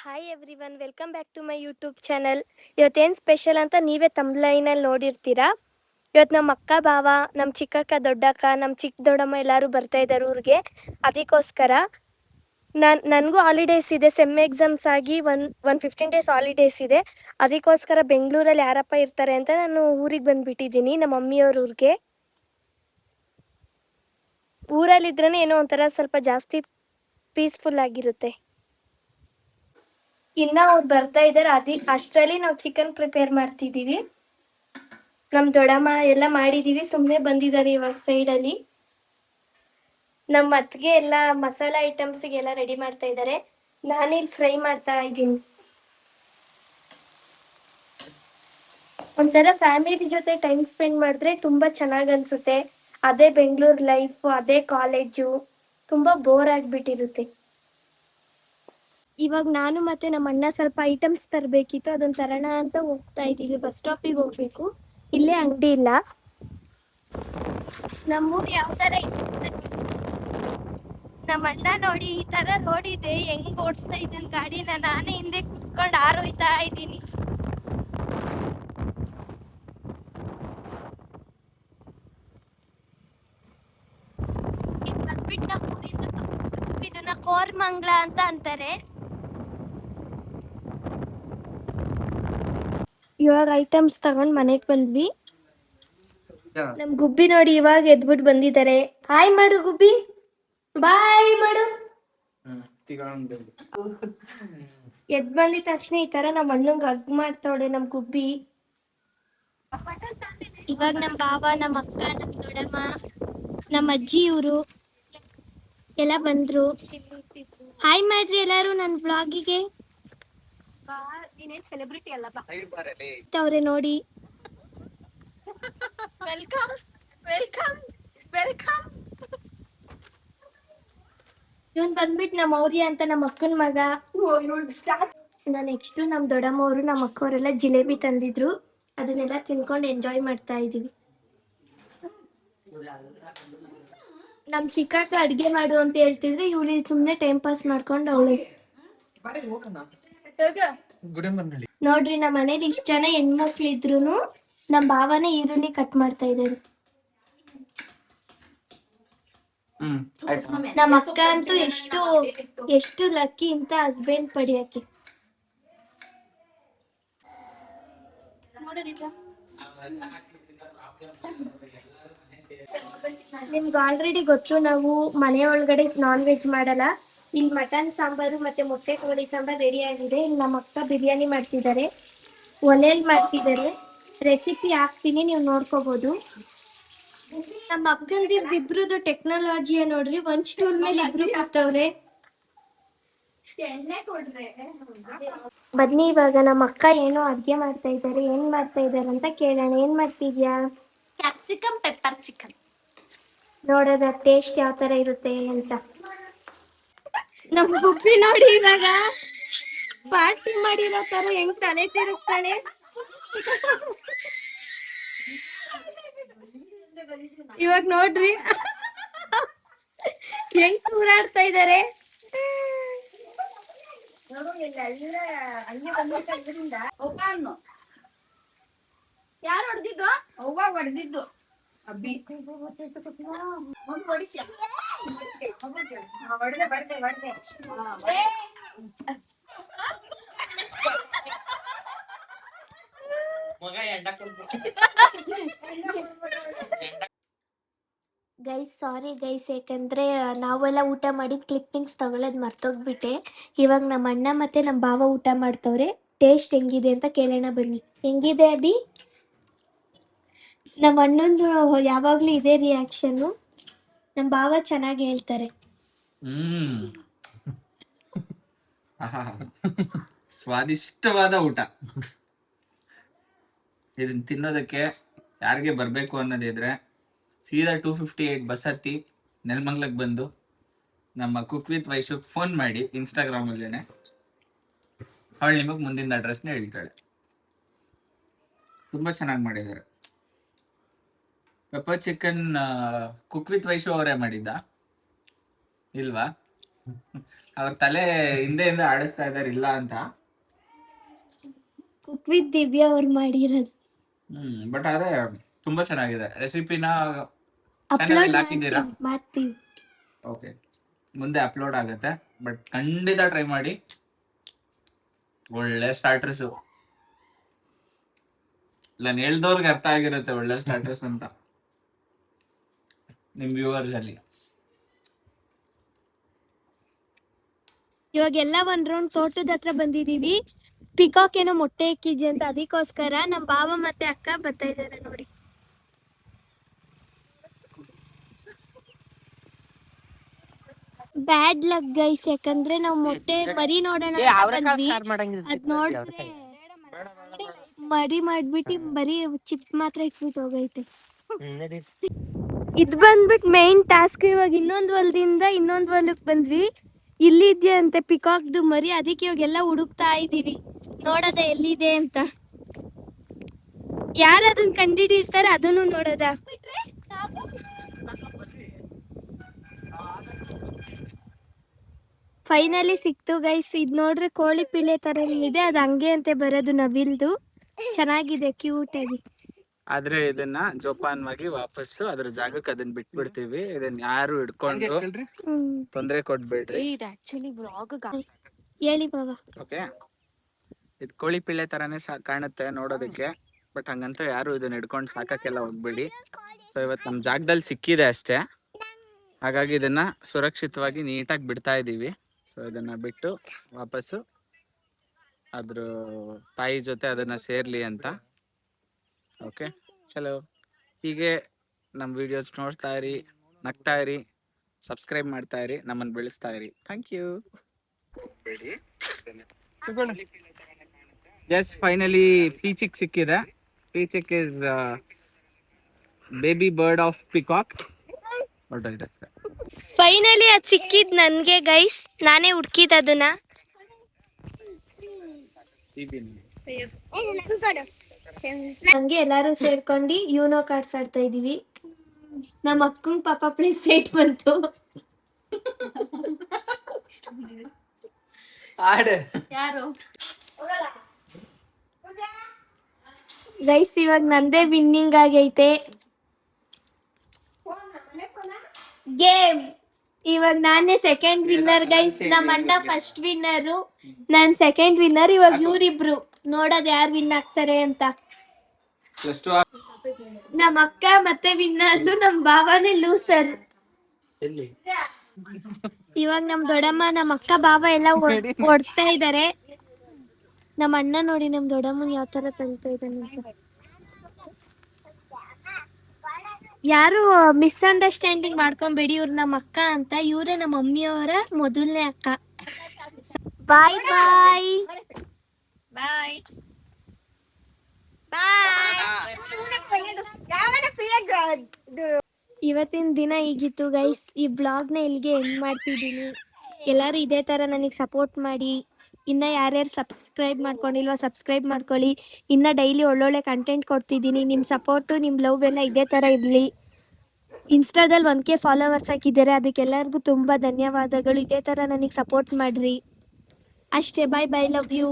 Hi everyone, welcome back to my YouTube channel. ಇವತ್ತೇನು special ಅಂತ ನೀವೇ ತಮ್ಲೈನಲ್ಲಿ ನೋಡಿರ್ತೀರಾ. ಇವತ್ತು ನಮ್ಮ ಅಕ್ಕ ಬಾವ, ನಮ್ಮ ಚಿಕ್ಕಕ್ಕ ದೊಡ್ಡಕ್ಕ, ನಮ್ಮ ಚಿಕ್ಕ ದೊಡ್ಡಮ್ಮ ಎಲ್ಲರೂ ಬರ್ತಾ ಇದ್ದಾರೆ ಊರಿಗೆ. ಅದಕ್ಕೋಸ್ಕರ ನನಗೂ ಹಾಲಿಡೇಸ್ ಇದೆ, ಸೆಮ್ ಎಕ್ಸಾಮ್ಸ್ ಆಗಿ 15 ಡೇಸ್ ಹಾಲಿಡೇಸ್ ಇದೆ. ಅದಕ್ಕೋಸ್ಕರ ಬೆಂಗಳೂರಲ್ಲಿ ಯಾರಪ್ಪ ಇರ್ತಾರೆ ಅಂತ ನಾನು ಊರಿಗೆ ಬಂದುಬಿಟ್ಟಿದ್ದೀನಿ, ನಮ್ಮ ಮಮ್ಮಿಯವ್ರ ಊರಿಗೆ. ಊರಲ್ಲಿದ್ರೇ ಏನೋ ಒಂಥರ ಸ್ವಲ್ಪ ಜಾಸ್ತಿ ಪೀಸ್ಫುಲ್ ಆಗಿರುತ್ತೆ. ಇನ್ನ ಅವ್ರು ಬರ್ತಾ ಇದ್ದಾರೆ, ಅಷ್ಟರಲ್ಲಿ ನಾವು ಚಿಕನ್ ಪ್ರಿಪೇರ್ ಮಾಡ್ತಿದ್ದೀವಿ. ನಮ್ಮ ದೊಡ್ಡಮ್ಮ ಎಲ್ಲ ಮಾಡಿದ್ದೀವಿ, ಸುಮ್ಮನೆ ಬಂದಿದ್ದಾರೆ ಇವಾಗ ಸೈಡಲ್ಲಿ. ನಮ್ಮ ಅತ್ತಿಗೆ ಎಲ್ಲ ಮಸಾಲ ಐಟಮ್ಸಿಗೆಲ್ಲ ರೆಡಿ ಮಾಡ್ತಾ ಇದ್ದಾರೆ, ನಾನಿಲ್ಲಿ ಫ್ರೈ ಮಾಡ್ತಾ ಇದ್ದೀನಿ. ಒಂಥರ ಫ್ಯಾಮಿಲಿ ಜೊತೆ ಟೈಮ್ ಸ್ಪೆಂಡ್ ಮಾಡಿದ್ರೆ ತುಂಬ ಚೆನ್ನಾಗಿ ಅನಿಸುತ್ತೆ. ಅದೇ ಬೆಂಗಳೂರು ಲೈಫು, ಅದೇ ಕಾಲೇಜು, ತುಂಬ ಬೋರ್ ಆಗಿಬಿಟ್ಟಿರುತ್ತೆ. ಇವಾಗ ನಾನು ಮತ್ತೆ ನಮ್ಮ ಅಣ್ಣ ಸ್ವಲ್ಪ ಐಟಮ್ಸ್ ತರಬೇಕಿತ್ತು, ಅದನ್ನ ತರೋಣ ಅಂತ ಹೋಗ್ತಾ ಇದ್ದೀವಿ. ಬಸ್ ಸ್ಟಾಪಿಗೆ ಹೋಗ್ಬೇಕು, ಇಲ್ಲೇ ಅಂಗಡಿ ಇಲ್ಲ. ನಮ್ಮೂರು ಯಾವ ಥರ ಇದೆ, ನಮ್ಮ ಅಣ್ಣ ನೋಡಿ ಈ ಥರ ರೋಡ್ ಇದೆ, ಹೆಂಗ್ ಓಡಿಸ್ತಾ ಇದ್ದಾನೆ ಗಾಡಿನ. ನಾನೇ ಹಿಂದೆ ಕುತ್ಕೊಂಡು ಆರೋಯ್ತಾ ಇದ್ದೀನಿ. ಬಂದ್ಬಿಟ್ಟು ನಮ್ಮ ಇದನ್ನ ಕೋರ್ಮಂಗ್ಲ ಅಂತ ಅಂತಾರೆ. ಇವಾಗ ಐಟಮ್ಸ್ ತಗೊಂಡ್ ಮನೆಗೆ ಬಂದ್ವಿ. ನಮ್ ಗುಬ್ಬಿ ನೋಡಿ ಇವಾಗ ಎದ್ಬಿಟ್ಟು ಬಂದಿದ್ದಾರೆ. ಹಾಯ್ ಮಾಡು ಗುಬ್ಬಿ, ಬಾಯ್ ಮಾಡು. ಎದ್ ಬಂದಿದ ತಕ್ಷಣ ಈ ತರ ನಮ್ಮ ಅಣ್ಣಂಗ್ ಹಗ್ ಮಾಡ್ತಾವಳೆ ನಮ್ ಗುಬ್ಬಿ. ಇವಾಗ ನಮ್ ಬಾವ, ನಮ್ಮ ಅಕ್ಕ, ನಮ್ ದೊಡ್ಡಮ್ಮ, ನಮ್ಮ ಅಜ್ಜಿ ಇವರು ಎಲ್ಲ ಬಂದ್ರು. ಹಾಯ್ ಮಾಡ್ರಿ ಎಲ್ಲಾರು ನನ್ನ ಬ್ಲಾಗಿಗೆ. ಸೆಲೆಬ್ರಿಟಿ ಅಲ್ಲಪ್ಪ ಅವ್ರೆ ನೋಡಿ. Welcome welcome welcome. ಇವನ್ ಬಂದ್ಬಿಟ್ಟು ನಮ್ಮ ಮೌರ್ಯ ಅಂತ, ನಮ್ಮ ಅಕ್ಕನ ಮಗ. ನೆಕ್ಸ್ಟ್ ನಮ್ಮ ದೊಡ್ಡಮ್ಮವರು, ನಮ್ಮ ಅಕ್ಕವರೆಲ್ಲ ಜಿಲೇಬಿ ತಂದಿದ್ರು, ಅದನ್ನೆಲ್ಲ ತಿನ್ಕೊಂಡು ಎಂಜಾಯ್ ಮಾಡ್ತಾ ಇದೀವಿ. ನಮ್ ಚಿಕ್ಕಕ್ಕ ಅಡ್ಗೆ ಮಾಡು ಅಂತ ಹೇಳ್ತಿದ್ರೆ, ಇವಳು ಸುಮ್ನೆ ಟೈಮ್ ಪಾಸ್ ಮಾಡ್ಕೊಂಡು ಅವಳು. ನೋಡ್ರಿ, ನಮ್ಮ ಮನೇಲಿ ಇಷ್ಟ ಜನ ಹೆಣ್ಮಕ್ಳು ಇದ್ರು ನಮ್ಮ ಭಾವನೆ ಈರುಳ್ಳಿ ಕಟ್ ಮಾಡ್ತಾ ಇದ್ದಾರೆ. ನಮ್ಮ ಅಕ್ಕ ಅಂತೂ ಎಷ್ಟು ಲಕ್ಕಿ ಅಂತ ಹಸ್ಬೆಂಡ್ ಪಡಿಯಕ್ಕೆ. ನಿಮ್ಗೆ ಆಲ್ರೆಡಿ ಗೊತ್ತು, ನಾವು ಮನೆ ಒಳಗಡೆ ನಾನ್ ವೆಜ್ ಮಾಡಲ್ಲ. ಇಲ್ಲಿ ಮಟನ್ ಸಾಂಬಾರು ಮತ್ತೆ ಮೊಟ್ಟೆ ಕೋಳಿ ಸಾಂಬಾರು ರೆಡಿ ಆಗಿದೆ. ಇಲ್ಲಿ ನಮ್ಮ ಅಕ್ಕ ಬಿರಿಯಾನಿ ಮಾಡ್ತಿದ್ದಾರೆ, ಒಲೆಯಲ್ಲಿ ಮಾಡ್ತಿದ್ದಾರೆ. ರೆಸಿಪಿ ಹಾಕ್ತೀನಿ, ನೀವು ನೋಡ್ಕೋಬಹುದು. ನಮ್ಮ ಅಕ್ಕಂದಿಬ್ರದ್ದು ಟೆಕ್ನಾಲಜಿಯ ನೋಡ್ರಿ, ಒಂದ್ ಸ್ಟೂಲ್ ಮೇಲೆ ಇಬ್ರು ಕೂತವ್ರೆ. ಬನ್ನಿ, ಇವಾಗ ನಮ್ಮ ಅಕ್ಕ ಏನೋ ಅಡ್ಗೆ ಮಾಡ್ತಾ ಇದ್ದಾರೆ. ಏನ್ ಮಾಡ್ತಾ ಇದ್ದಾರೆ ಅಂತ ಕೇಳೋಣ. ಏನ್ ಮಾಡ್ತಿದ್ಯಾ? Capsicum pepper chicken. ನೋಡೋದ ಟೇಸ್ಟ್ ಯಾವ ತರ ಇರುತ್ತೆ ಅಂತ. ನಮ್ ಗುಬ್ಬಿ ನೋಡಿ ಇವಾಗ ಪಾರ್ಟಿ ಮಾಡಿರೋ ತರ ಹೆಂಗ್ ತಲೆ ತಿರುಗ್ತಾನೆ. ಇವಾಗ ನೋಡ್ರಿ ಹೆಂಗ್ ಕೂರಾಡ್ತಾ ಇದಾರೆ. ಯಾರು ಹೊಡೆದಿದ್ದು? ಅವ್ವ ಹೊಡೆದಿದ್ದು ಅಬ್ಬಿ ಹೊಡೆದೆ ಗೈಸ್, ಸಾರಿ ಗೈಸ್, ಯಾಕಂದ್ರೆ ನಾವೆಲ್ಲ ಊಟ ಮಾಡಿ ಕ್ಲಿಪ್ಪಿಂಗ್ಸ್ ತಗೊಳ್ಳೋದು ಮರ್ತೋಗ್ಬಿಟ್ಟೆ. ಇವಾಗ ನಮ್ಮ ಅಣ್ಣ ಮತ್ತೆ ನಮ್ಮ ಭಾವ ಊಟ ಮಾಡ್ತವ್ರೆ. ಟೇಸ್ಟ್ ಹೆಂಗಿದೆ ಅಂತ ಕೇಳೋಣ ಬನ್ನಿ. ಹೆಂಗಿದೆ ಅಭಿ? ನಮ್ಮ ಅಣ್ಣಂದು ಯಾವಾಗ್ಲೂ ಇದೇ ರಿಯಾಕ್ಷನ್ನು. ನಮ್ಮ ಭಾವ ಚೆನ್ನಾಗಿ ಹೇಳ್ತಾರೆ. ಸ್ವಾದಿಷ್ಟವಾದ ಊಟ. ಇದನ್ನ ತಿನ್ನೋದಕ್ಕೆ ಯಾರಿಗೆ ಬರಬೇಕು ಅನ್ನೋದಿದ್ರೆ ಸೀದಾ 258 ಬಸ್ ಹತ್ತಿ ನೆಲಮಂಗ್ಲಕ್ಕೆ ಬಂದು ನಮ್ಮ ಕುಕ್ ವಿತ್ ವೈಶು ಫೋನ್ ಮಾಡಿ ಇನ್ಸ್ಟಾಗ್ರಾಮ್ ಅಲ್ಲೇನೆ ಅವಳು ನಿಮಗೆ ಮುಂದಿನ ಅಡ್ರೆಸ್ನ ಹೇಳ್ತಾಳೆ. ತುಂಬಾ ಚೆನ್ನಾಗಿ ಮಾಡಿದ್ದಾರೆ. Pepper chicken cook with Vaishu ಅವರೇ ಮಾಡಿದ್ದ ಇಲ್ವಾ? ಅವ್ರ ತಲೆ ಹಿಂದೆಯಿಂದ ಆಡಿಸ್ತಾ ಇದಾರೆ ಇಲ್ಲ ಅಂತ. ಕುಕ್ ವಿತ್ ದಿವ್ಯಾ ಅವ್ರು ಮಾಡಿರೋದು. ಬಟ್ ಆದ್ರೆ ತುಂಬಾ ಚೆನ್ನಾಗಿದೆ. ರೆಸಿಪಿನ ಅಪ್ಲೋಡ್ ಚಾನಲ್ ಹಾಕಿದ್ದೀರಾ? ಮಾಡ್ತೀವಿ. ಓಕೆ, ಮುಂದೆ ಅಪ್ಲೋಡ್ ಆಗುತ್ತೆ. ಬಟ್ ಖಂಡಿತ ಟ್ರೈ ಮಾಡಿ, ಒಳ್ಳೆ ಸ್ಟಾರ್ಟರ್ಸ್. ನಾನು ಹೇಳ್ದವ್ರಿಗೆ ಅರ್ಥ ಆಗಿರುತ್ತೆ ಒಳ್ಳೆ ಸ್ಟಾರ್ಟರ್ಸ್ ಅಂತ ನಿಮ್ ವ್ಯೂವರ್ಸ್ ಅಲ್ಲಿ. ಇವಾಗೆಲ್ಲ ಒಂದ್ ರೌಂಡ್ ತೋಟದ ಹತ್ರ ಬಂದಿದೀವಿ. ಪಿಕಾಕ್ ಏನೋ ಮೊಟ್ಟೆ ಇಕ್ಕಿದ್ವಿ ಅಂತ, ಅದಕ್ಕೋಸ್ಕರ ನಮ್ ಬಾವ ಮತ್ತೆ ಅಕ್ಕ ಬರ್ತಾ ಇದಾರೆ ನೋಡಿ. ಬ್ಯಾಡ್ ಲಕ್ ಗೈಸ್, ಯಾಕಂದ್ರೆ ನಾವು ಮೊಟ್ಟೆ ಮರಿ ನೋಡೋಣ ಅಂತ ಬಂದ್ವಿ. ಅದ್ ನೋಡಿದ್ರೆ ಮರಿ ಮಾಡ್ಬಿಟ್ಟು ಬರೀ ಚಿಪ್ ಮಾತ್ರ ಇಟ್ಬಿಟ್ಟು ಹೋಗೈತೆ. ಇದ್ ಬಂದ್ಬಿಟ್ಟು ಮೇನ್ ಟಾಸ್ಕ್. ಇವಾಗ ಇನ್ನೊಂದ್ ಹೊಲದಿಂದ ಇನ್ನೊಂದ್ ಹೊಲಕ್ ಬಂದ್ವಿ. ಇಲ್ಲಿದ್ಯಾ ಅಂತೆ ಪಿಕಾಕ್ದು ಮರಿ, ಅದಕ್ಕೆ ಇವಾಗೆಲ್ಲ ಹುಡುಕ್ತಾ ಇದೀವಿ ನೋಡೋದ ಎಲ್ಲಿದೆ ಅಂತ. ಯಾರು ಅದನ್ನ ಕಂಡಿಡಿರ್ತಾರೆ ಅದನ್ನು ನೋಡೋದ. ಫೈನಲಿ ಸಿಕ್ತು ಗೈಸ್. ಇದ್ ನೋಡ್ರೆ ಕೋಳಿ ಪಿಲೆ ತರ ಇದೆ, ಅದು ಹಂಗೆ ಅಂತೆ ಬರೋದು ನವಿಲ್ದು. ಚೆನ್ನಾಗಿದೆ, ಕ್ಯೂಟ್ ಆಗಿ. ಆದ್ರೆ ಇದನ್ನ ಜೋಪಾನವಾಗಿ ವಾಪಸ್ಸು ಅದ್ರ ಜಾಗಕ್ಕೆ ಅದನ್ನ ಬಿಟ್ಬಿಡ್ತೀವಿ. ಇದನ್ನ ಯಾರು ಹಿಡ್ಕೊಂಡು ತೊಂದ್ರೆ ಕೊಡ್ಬೇಡ್ರಿ. ಹೇಳಿ ಬಾಬಾ. ಓಕೆ, ಇದು ಕೋಳಿ ಪಿಳ್ಳೆ ತರಾನೇ ಕಾಣುತ್ತೆ ನೋಡೋದಕ್ಕೆ, ಬಟ್ ಹಂಗಂತ ಯಾರು ಇದನ್ನ ಹಿಡ್ಕೊಂಡು ಸಾಕಕ್ಕೆಲ್ಲ ಹೋಗ್ಬೇಡಿ. ಸೊ ಇವತ್ತು ನಮ್ಮ ಜಾಗದಲ್ಲಿ ಸಿಕ್ಕಿದೆ ಅಷ್ಟೇ, ಹಾಗಾಗಿ ಇದನ್ನ ಸುರಕ್ಷಿತವಾಗಿ ನೀಟಾಗಿ ಬಿಡ್ತಾ ಇದೀವಿ. ಸೊ ಇದನ್ನ ಬಿಟ್ಟು ವಾಪಸ್ಸು ಅದ್ರ ತಾಯಿ ಜೊತೆ ಅದನ್ನ ಸೇರ್ಲಿ ಅಂತ. ಓಕೆ, ಚಲೋ. ಹೀಗೆ ನಮ್ಮ ವಿಡಿಯೋಸ್ ನೋಡ್ತಾ ಇರಿ, ನಗ್ತಾ ಇರಿ, ಸಬ್ಸ್ಕ್ರೈಬ್ ಮಾಡ್ತಾ ಇರಿ, ನಮ್ಮನ್ನು ಬೆಳೆಸ್ತಾ ಇರಿ. Thank you. Yes, finally peachick ಸಿಕ್ಕಿದೆ. Peachick is baby bird of peacock. Finally ಅದ್ ಸಿಕ್ಕಿದ್ ನನ್ಗೆ ಗೈಸ್, ನಾನೇ ಹುಡ್ಕಿದ್ ಅದನ್ನ. ಹಂಗೆ ಎಲ್ಲಾರು ಸೇರ್ಕೊಂಡು ಯೂನೋ ಕಾರ್ಡ್ಸ್ ಆಡ್ತಾ ಇದೀವಿ. ನಮ್ಮ ಅಕ್ಕಂಗ್ ಪಾಪ ಪ್ಲೇಸ್ ಸೆಟ್ ಬಂತು. ಯಾರು ಗೈಸ್ ಇವಾಗ ನಂದೇ ವಿನ್ನಿಂಗ್ ಆಗೈತೆ ಗೇಮ್. ಇವಾಗ ನಾನೇ ಸೆಕೆಂಡ್ ವಿನ್ನರ್ ಗೈಸ್. ನಮ್ಮ ಅಣ್ಣ ಫಸ್ಟ್ ವಿನ್ನರು, ನಾನ್ ಸೆಕೆಂಡ್ ವಿನ್ನರ್. ಇವಾಗ ಇವ್ರಿಬ್ರು ನೋಡೋದ್ ಯಾರು ವಿನ್ ಆಗ್ತಾರೆ ಅಂತ. ನಮ್ಮ ಅಕ್ಕ ಮತ್ತೆ ವಿನ್ನರ್, ನಮ್ ಬಾವನೇ ಲೂಸರ್. ಇವಾಗ ನಮ್ ದೊಡ್ಡಮ್ಮ, ನಮ್ಮ ಅಕ್ಕ, ಬಾವ ಎಲ್ಲ ಹೊಡ್ತಾ ಇದಾರೆ. ನಮ್ಮ ಅಣ್ಣ ನೋಡಿ ನಮ್ ದೊಡ್ಡಮ್ಮನ್ ಯಾವ ತರ ತಳ್ತಾ ಇದ್ದಾನೆ ಅಂತ. ಯಾರು ಮಿಸ್ಅಂಡರ್ಸ್ಟ್ಯಾಂಡಿಂಗ್ ಮಾಡ್ಕೊಂಬೇಡಿ, ಇವ್ರು ನಮ್ಮ ಅಕ್ಕ ಅಂತ. ಇವರೇ ನಮ್ಮ ಮಮ್ಮಿಯವರ ಮೊದಲನೇ ಅಕ್ಕ. ಬಾಯ್ ಬಾಯ್ ಬಾಯ್ ಇವತ್ತಿನ ದಿನ ಹೀಗಿತ್ತು ಗೈಸ್. ಈ ಬ್ಲಾಗ್ನ ಇಲ್ಲಿಗೆ ಎಂಡ್ ಮಾಡ್ತಿದ್ದೀನಿ. ಎಲ್ಲರೂ ಇದೇ ಥರ ನನಗೆ ಸಪೋರ್ಟ್ ಮಾಡಿ. ಇನ್ನು ಯಾರ್ಯಾರು ಸಬ್ಸ್ಕ್ರೈಬ್ ಮಾಡ್ಕೊಂಡಿಲ್ವಾ ಸಬ್ಸ್ಕ್ರೈಬ್ ಮಾಡ್ಕೊಳ್ಳಿ. ಇನ್ನು ಡೈಲಿ ಒಳ್ಳೊಳ್ಳೆ ಕಂಟೆಂಟ್ ಕೊಡ್ತಿದ್ದೀನಿ. ನಿಮ್ಮ ಸಪೋರ್ಟು, ನಿಮ್ಮ ಲವ್ ಎಲ್ಲ ಇದೇ ಥರ ಇರಲಿ. ಇನ್ಸ್ಟಾದಲ್ಲಿ 1K ಫಾಲೋವರ್ಸ್ ಹಾಕಿದ್ದಾರೆ, ಅದಕ್ಕೆಲ್ಲರಿಗೂ ತುಂಬ ಧನ್ಯವಾದಗಳು. ಇದೇ ಥರ ನನಗೆ ಸಪೋರ್ಟ್ ಮಾಡಿರಿ ಅಷ್ಟೇ. ಬಾಯ್ ಬಾಯ್, ಲವ್ ಯು.